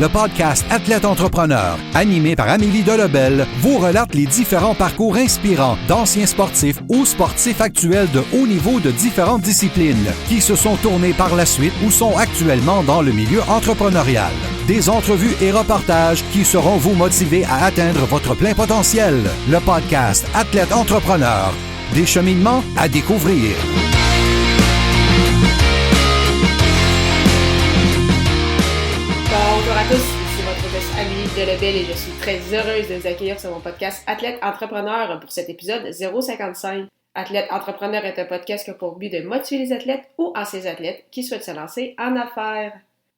Le podcast Athlète Entrepreneur, animé par Amélie Delebel, vous relate les différents parcours inspirants d'anciens sportifs ou sportifs actuels de haut niveau de différentes disciplines qui se sont tournés par la suite ou sont actuellement dans le milieu entrepreneurial. Des entrevues et reportages qui sauront vous motiver à atteindre votre plein potentiel. Le podcast Athlète Entrepreneur, des cheminements à découvrir. Bonjour à tous, ici votre hôtesse Amélie Delebel et je suis très heureuse de vous accueillir sur mon podcast Athlète Entrepreneur pour cet épisode 055. Athlète Entrepreneur est un podcast qui a pour but de motiver les athlètes ou anciens athlètes qui souhaitent se lancer en affaires.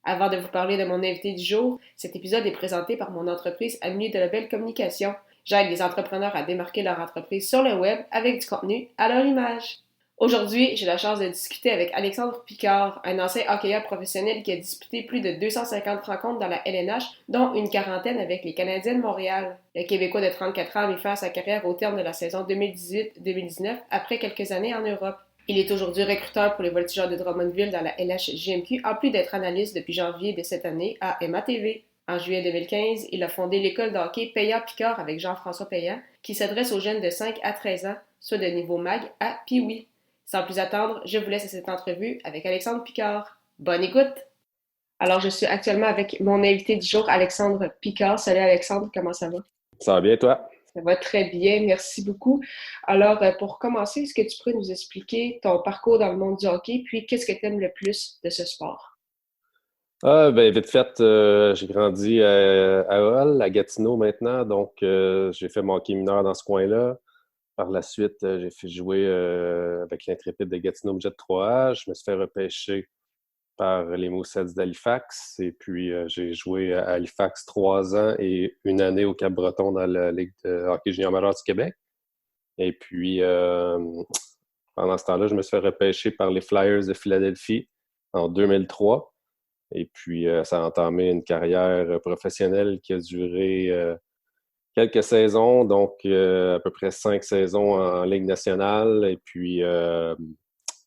Avant de vous parler de mon invité du jour, cet épisode est présenté par mon entreprise Amélie Delebel Communication. J'aide les entrepreneurs à démarquer leur entreprise sur le web avec du contenu à leur image. Aujourd'hui, j'ai la chance de discuter avec Alexandre Picard, un ancien hockeyeur professionnel qui a disputé plus de 250 rencontres dans la LNH, dont une quarantaine avec les Canadiens de Montréal. Le Québécois de 34 ans a mis fin à sa carrière au terme de la saison 2018-2019 après quelques années en Europe. Il est aujourd'hui recruteur pour les Voltigeurs de Drummondville dans la LHJMQ, en plus d'être analyste depuis janvier de cette année à MATV. En juillet 2015, il a fondé l'école de hockey Payant-Picard avec Jean-François Payant, qui s'adresse aux jeunes de 5 à 13 ans, soit de niveau MAG à Pee-Wee. Sans plus attendre, je vous laisse à cette entrevue avec Alexandre Picard. Bonne écoute! Alors, je suis actuellement avec mon invité du jour, Alexandre Picard. Salut Alexandre, comment ça va? Ça va bien, toi? Ça va très bien, merci beaucoup. Alors, pour commencer, est-ce que tu pourrais nous expliquer ton parcours dans le monde du hockey, puis qu'est-ce que tu aimes le plus de ce sport? Vite fait, j'ai grandi à Hull, à Gatineau maintenant, donc j'ai fait mon hockey mineur dans ce coin-là. Par la suite, j'ai fait jouer avec l'Intrépide de Gatineau Midget 3A. Je me suis fait repêcher par les Moussets d'Halifax. Et puis, j'ai joué à Halifax 3 ans et une année au Cap-Breton dans la Ligue de hockey junior majeur du Québec. Et puis, pendant ce temps-là, je me suis fait repêcher par les Flyers de Philadelphie en 2003. Et puis, ça a entamé une carrière professionnelle qui a duré quelques saisons, donc à peu près 5 saisons en Ligue nationale. Et puis,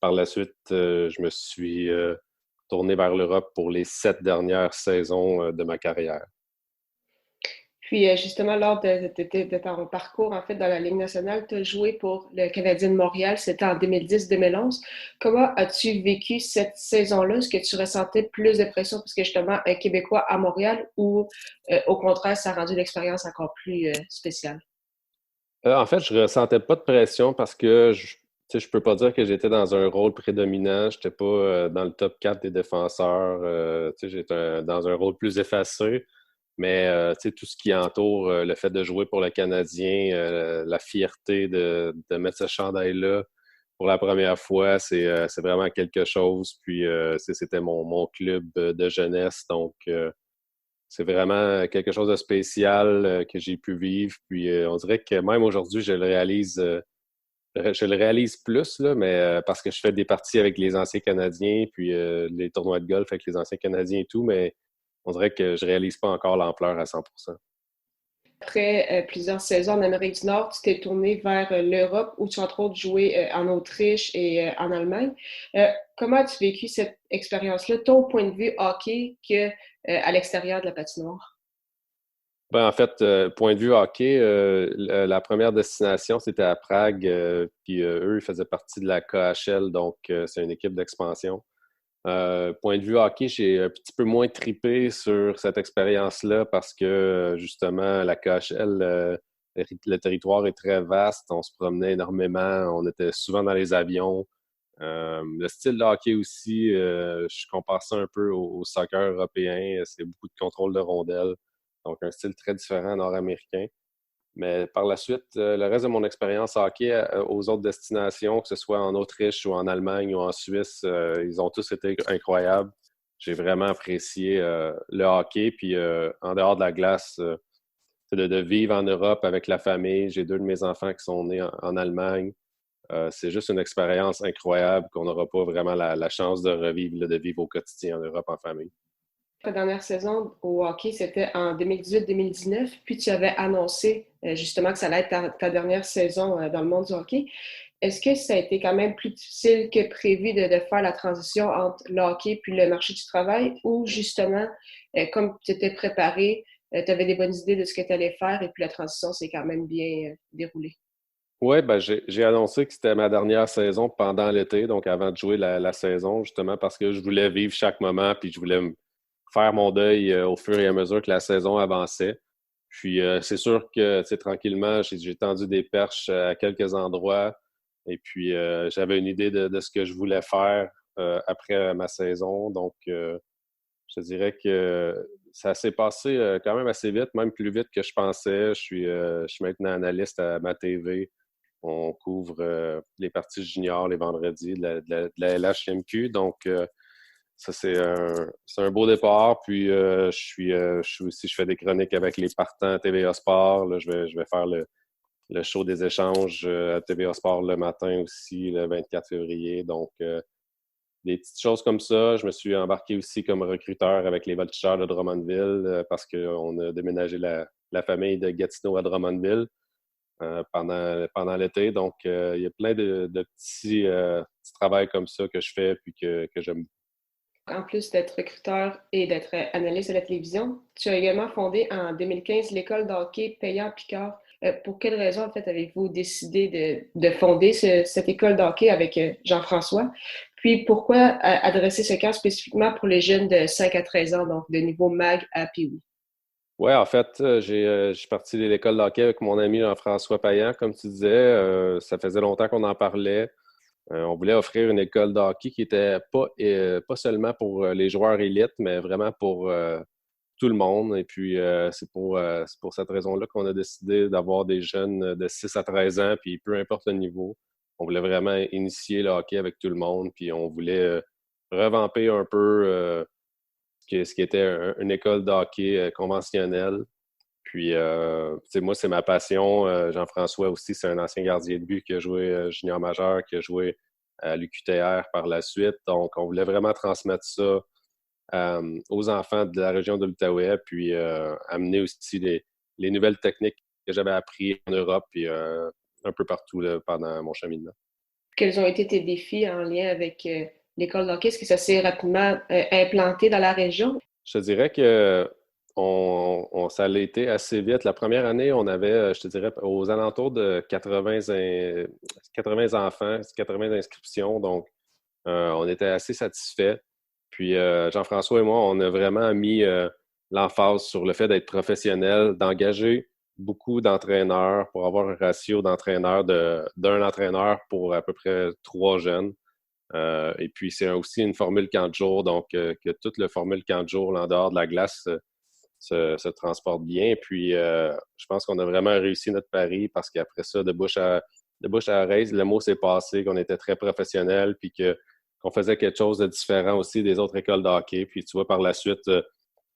par la suite, je me suis tourné vers l'Europe pour les 7 dernières saisons de ma carrière. Puis, justement, lors de ton parcours, en fait, dans la Ligue nationale, tu as joué pour le Canadien de Montréal, c'était en 2010-2011. Comment as-tu vécu cette saison-là? Est-ce que tu ressentais plus de pression parce que, justement, un Québécois à Montréal ou, au contraire, ça a rendu l'expérience encore plus spéciale? En fait, je ressentais pas de pression parce que je peux pas dire que j'étais dans un rôle prédominant. J'étais pas dans le top 4 des défenseurs. J'étais dans un rôle plus effacé. Mais tout ce qui entoure le fait de jouer pour le Canadien, la fierté de mettre ce chandail-là pour la première fois, c'est vraiment quelque chose. Puis c'était mon club de jeunesse, donc c'est vraiment quelque chose de spécial que j'ai pu vivre. Puis on dirait que même aujourd'hui, je le réalise plus, là, mais parce que je fais des parties avec les anciens Canadiens, puis les tournois de golf avec les anciens Canadiens et tout, mais on dirait que je réalise pas encore l'ampleur à 100%. Après plusieurs saisons en Amérique du Nord, tu t'es tourné vers l'Europe où tu as entre autres joué en Autriche et en Allemagne. Comment as-tu vécu cette expérience-là, ton point de vue hockey qu'à l'extérieur de la patinoire? En fait, point de vue hockey, la première destination, c'était à Prague. Puis eux, ils faisaient partie de la KHL, donc c'est une équipe d'expansion. Point de vue hockey, j'ai un petit peu moins trippé sur cette expérience-là parce que, justement, la KHL, le territoire est très vaste. On se promenait énormément. On était souvent dans les avions. Le style de hockey aussi, je compare ça un peu au soccer européen. C'est beaucoup de contrôle de rondelles. Donc, un style très différent nord-américain. Mais par la suite, le reste de mon expérience hockey aux autres destinations, que ce soit en Autriche ou en Allemagne ou en Suisse, ils ont tous été incroyables. J'ai vraiment apprécié le hockey. Puis en dehors de la glace, de vivre en Europe avec la famille. J'ai 2 de mes enfants qui sont nés en Allemagne. C'est juste une expérience incroyable qu'on n'aura pas vraiment la chance de revivre, de vivre au quotidien en Europe en famille. Ta dernière saison au hockey, c'était en 2018-2019, puis tu avais annoncé justement que ça allait être ta dernière saison dans le monde du hockey. Est-ce que ça a été quand même plus difficile que prévu de faire la transition entre le hockey puis le marché du travail ou justement, comme tu étais préparé, tu avais des bonnes idées de ce que tu allais faire et puis la transition s'est quand même bien déroulée? Oui, ben j'ai annoncé que c'était ma dernière saison pendant l'été, donc avant de jouer la saison, justement parce que je voulais vivre chaque moment, puis je voulais faire mon deuil au fur et à mesure que la saison avançait. Puis c'est sûr que, tu sais, tranquillement, j'ai tendu des perches à quelques endroits, et puis j'avais une idée de ce que je voulais faire après ma saison. Donc, je te dirais que ça s'est passé quand même assez vite, même plus vite que je pensais. Je suis maintenant analyste à ma TV. On couvre les parties juniors les vendredis de la LHMQ. Donc, ça, c'est un beau départ. Puis, je fais des chroniques avec les partants à TVA Sport. Là, je vais faire le show des échanges à TVA Sport le matin aussi, le 24 février. Donc, des petites choses comme ça. Je me suis embarqué aussi comme recruteur avec les Voltigeurs de Drummondville parce qu'on a déménagé la famille de Gatineau à Drummondville pendant l'été. Donc, il y a plein de petits travails comme ça que je fais puis que j'aime. En plus d'être recruteur et d'être analyste à la télévision, tu as également fondé en 2015 l'école de hockey Payant Picard. Pour quelle raison, en fait, avez-vous décidé de fonder cette école de hockey avec Jean-François? Puis, pourquoi adresser ce camp spécifiquement pour les jeunes de 5 à 13 ans, donc de niveau MAG à PIWI? Ouais, en fait, j'ai parti de l'école de hockey avec mon ami Jean-François Payan, comme tu disais. Ça faisait longtemps qu'on en parlait. On voulait offrir une école de hockey qui était pas seulement pour les joueurs élites, mais vraiment pour tout le monde. Et puis, c'est pour cette raison-là qu'on a décidé d'avoir des jeunes de 6 à 13 ans, puis peu importe le niveau. On voulait vraiment initier le hockey avec tout le monde, puis on voulait revamper un peu ce qui était une école de hockey conventionnelle. Puis, tu sais, moi, c'est ma passion. Jean-François aussi, c'est un ancien gardien de but qui a joué junior majeur, qui a joué à l'UQTR par la suite. Donc, on voulait vraiment transmettre ça aux enfants de la région de l'Outaouais, puis amener aussi les nouvelles techniques que j'avais apprises en Europe et un peu partout là, pendant mon cheminement. Quels ont été tes défis en lien avec l'école de hockey? Est-ce que ça s'est rapidement implanté dans la région? Je te dirais que ça a été assez vite. La première année, on avait, je te dirais, aux alentours de 80 enfants, 80 inscriptions. Donc, on était assez satisfaits. Puis, Jean-François et moi, on a vraiment mis l'emphase sur le fait d'être professionnel, d'engager beaucoup d'entraîneurs pour avoir un ratio d'entraîneurs d'un entraîneur pour à peu près 3 jeunes. Et puis, c'est aussi une formule 4 jours, donc que toute la formule 4 jours en dehors de la glace se transporte bien. Puis, je pense qu'on a vraiment réussi notre pari parce qu'après ça, de bouche à oreille, le mot s'est passé, qu'on était très professionnels, puis qu'on faisait quelque chose de différent aussi des autres écoles de hockey. Puis, tu vois, par la suite,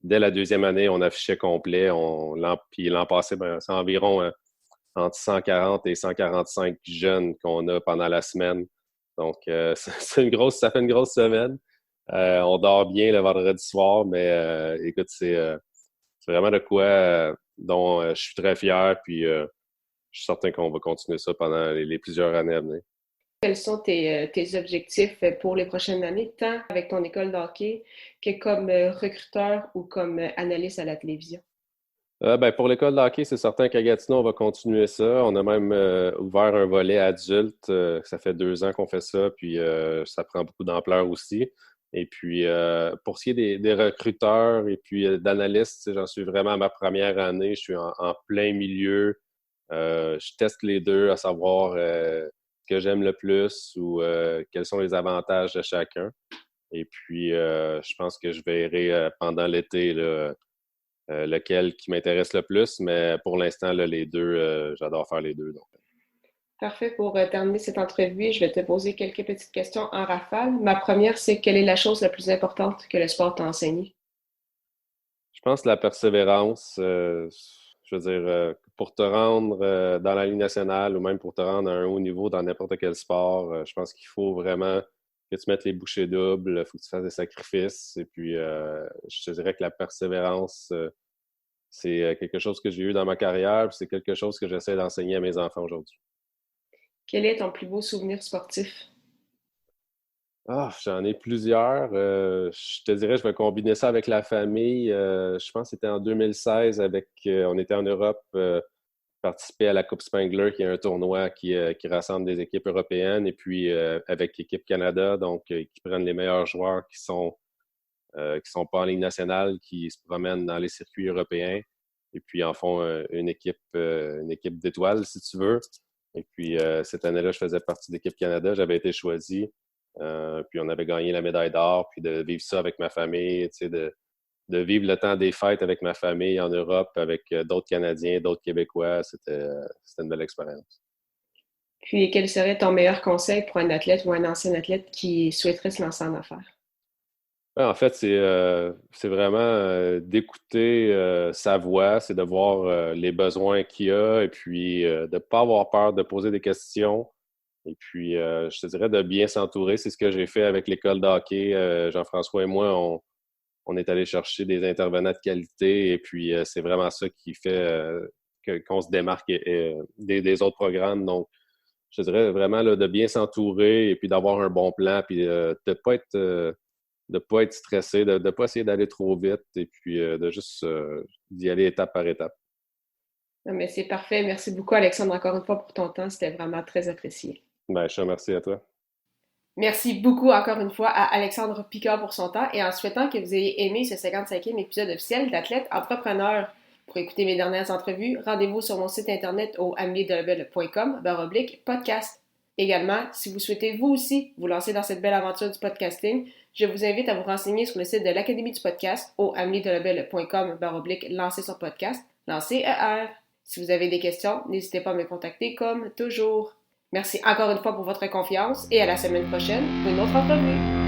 dès la deuxième année, on affichait complet. Puis l'an passé, ben, c'est environ entre 140 et 145 jeunes qu'on a pendant la semaine. Donc, ça fait une grosse semaine. On dort bien le vendredi soir, mais écoute, c'est vraiment de quoi dont je suis très fier, puis je suis certain qu'on va continuer ça pendant les plusieurs années à venir. Quels sont tes objectifs pour les prochaines années, tant avec ton école de hockey que comme recruteur ou comme analyste à la télévision? Ben, pour l'école de hockey, c'est certain qu'à Gatineau, on va continuer ça. On a même ouvert un volet adulte. Ça fait 2 ans qu'on fait ça, puis ça prend beaucoup d'ampleur aussi. Et puis, pour ce qui est des recruteurs et puis d'analystes, tu sais, j'en suis vraiment à ma première année. Je suis en plein milieu. Je teste les deux, à savoir ce que j'aime le plus ou quels sont les avantages de chacun. Et puis, je pense que je verrai pendant l'été là, lequel qui m'intéresse le plus, mais pour l'instant, là, les deux, j'adore faire les deux. Donc. Parfait. Pour terminer cette entrevue, je vais te poser quelques petites questions en rafale. Ma première, c'est quelle est la chose la plus importante que le sport t'a enseigné? Je pense que la persévérance, je veux dire, pour te rendre dans la Ligue nationale ou même pour te rendre à un haut niveau dans n'importe quel sport, je pense qu'il faut vraiment que tu mettes les bouchées doubles, il faut que tu fasses des sacrifices. Et puis, je te dirais que la persévérance, c'est quelque chose que j'ai eu dans ma carrière, puis c'est quelque chose que j'essaie d'enseigner à mes enfants aujourd'hui. Quel est ton plus beau souvenir sportif? Ah, j'en ai plusieurs. Je te dirais, je vais combiner ça avec la famille. Je pense que c'était en 2016 on était en Europe, participer à la Coupe Spengler, qui est un tournoi qui rassemble des équipes européennes, et puis avec l'équipe Canada, donc qui prennent les meilleurs joueurs qui sont pas en Ligue nationale, qui se promènent dans les circuits européens, et puis en font une équipe d'étoiles, si tu veux. Et puis cette année-là, je faisais partie de l'équipe Canada, j'avais été choisi. Puis on avait gagné la médaille d'or, puis de vivre ça avec ma famille, tu sais, de vivre le temps des fêtes avec ma famille en Europe, avec d'autres Canadiens, d'autres Québécois, c'était une belle expérience. Puis, quel serait ton meilleur conseil pour un athlète ou un ancien athlète qui souhaiterait se lancer en affaires? Ouais, en fait, c'est vraiment d'écouter sa voix, c'est de voir les besoins qu'il a, et puis de ne pas avoir peur de poser des questions. Et puis, je te dirais de bien s'entourer. C'est ce que j'ai fait avec l'école de hockey. Jean-François et moi, on est allé chercher des intervenants de qualité, et puis c'est vraiment ça qui fait qu'on se démarque des autres programmes. Donc, je te dirais vraiment là, de bien s'entourer, et puis d'avoir un bon plan, puis de ne pas être stressé, de ne pas essayer d'aller trop vite, et puis de juste d'y aller étape par étape. Non, mais c'est parfait. Merci beaucoup, Alexandre, encore une fois pour ton temps. C'était vraiment très apprécié. Ben, je te remercie à toi. Merci beaucoup encore une fois à Alexandre Picard pour son temps et en souhaitant que vous ayez aimé ce 55e épisode officiel d'Athlète Entrepreneur. Pour écouter mes dernières entrevues, rendez-vous sur mon site internet au ameliedelebel.com/podcast. Également, si vous souhaitez vous aussi vous lancer dans cette belle aventure du podcasting, je vous invite à vous renseigner sur le site de l'Académie du podcast au ameliedelebel.com/lancer son podcast, lancer ER. Si vous avez des questions, n'hésitez pas à me contacter comme toujours. Merci encore une fois pour votre confiance et à la semaine prochaine pour une autre entrevue.